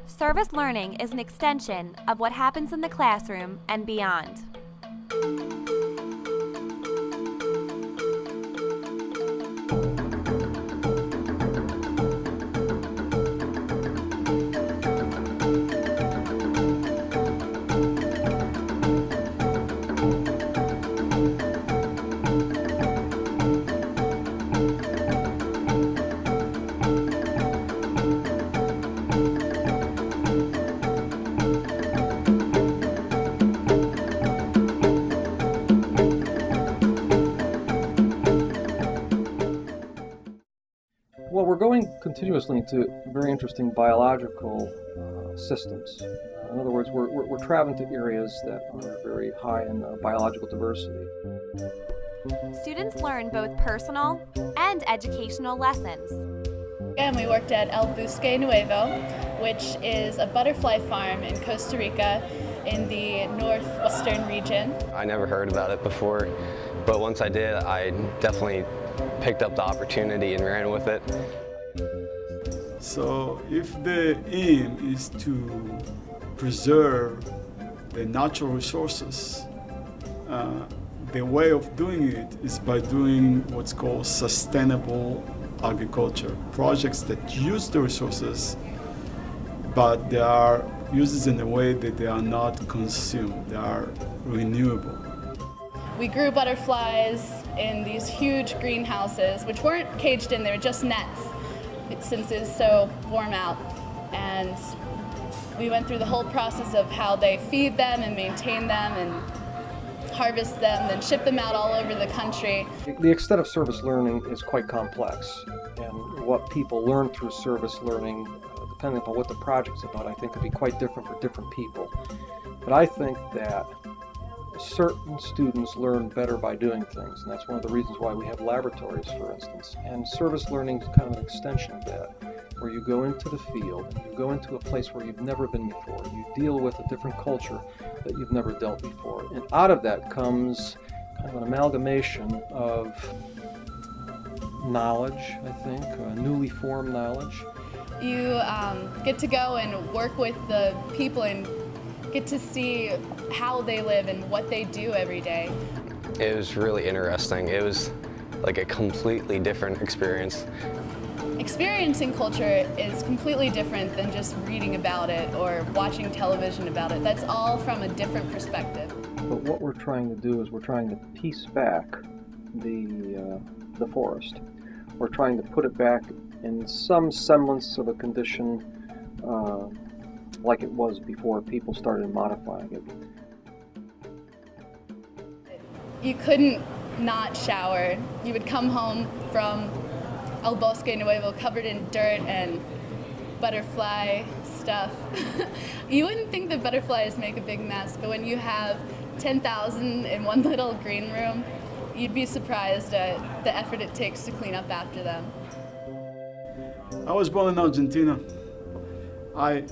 Service learning is an extension of what happens in the classroom and beyond. Well, we're going continuously into very interesting biological systems. In other words, we're traveling to areas that are very high in biological diversity. Students learn both personal and educational lessons. And we worked at Bosque, Nuevo, which is a butterfly farm in Costa Rica in the northwestern region. I never heard about it before, but once I did, I definitely picked up the opportunity and ran with it. So if the aim is to preserve the natural resources, the way of doing it is by doing what's called sustainable agriculture. Projects that use the resources, but they are used in a way that they are not consumed, they are renewable. We grew butterflies in these huge greenhouses, which weren't caged in, they were just nets, since it's so warm out. And we went through the whole process of how they feed them and maintain them and harvest them, then ship them out all over the country. The extent of service learning is quite complex, and what people learn through service learning, depending upon what the project's about, I think could be quite different for different people. But I think that certain students learn better by doing things, and that's one of the reasons why we have laboratories, for instance. And service learning is kind of an extension of that, where you go into the field, and you go into a place where you've never been before. You deal with a different culture that you've never dealt before. And out of that comes kind of an amalgamation of knowledge, I think, newly formed knowledge. You get to go and work with the people and get to see how they live and what they do every day. It was really interesting. It was like a completely different experience. Experiencing culture is completely different than just reading about it or watching television about it. That's all from a different perspective. But what we're trying to do is we're trying to piece back the forest. We're trying to put it back in some semblance of a condition like it was before people started modifying it. You couldn't not shower. You would come home from Bosque Nuevo covered in dirt and butterfly stuff. You wouldn't think that butterflies make a big mess, but when you have 10,000 in one little green room, you'd be surprised at the effort it takes to clean up after them. I was born in Argentina. I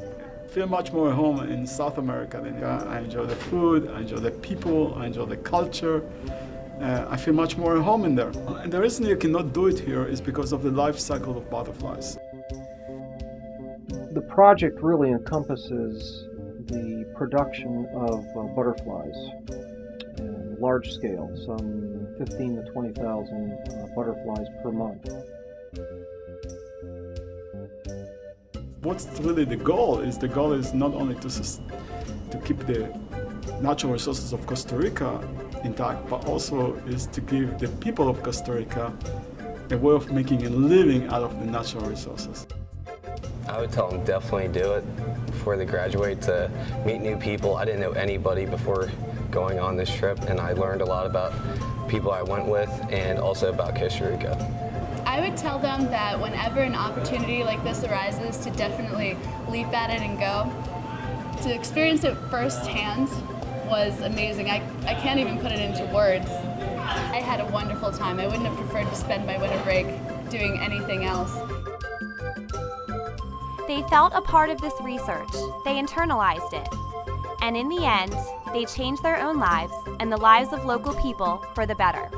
feel much more at home in South America than I enjoy the food, I enjoy the people, I enjoy the culture. I feel much more at home in there. And the reason you cannot do it here is because of the life cycle of butterflies. The project really encompasses the production of butterflies in large scale, some 15 to 20,000 butterflies per month. What's really the goal is not only to keep the natural resources of Costa Rica intact, but also is to give the people of Costa Rica a way of making a living out of the natural resources. I would tell them definitely do it before they graduate, to meet new people. I didn't know anybody before going on this trip, and I learned a lot about people I went with and also about Costa Rica. I would tell them that whenever an opportunity like this arises, to definitely leap at it and go. To experience it firsthand was amazing. I can't even put it into words. I had a wonderful time. I wouldn't have preferred to spend my winter break doing anything else. They felt a part of this research, they internalized it, and in the end, they changed their own lives and the lives of local people for the better.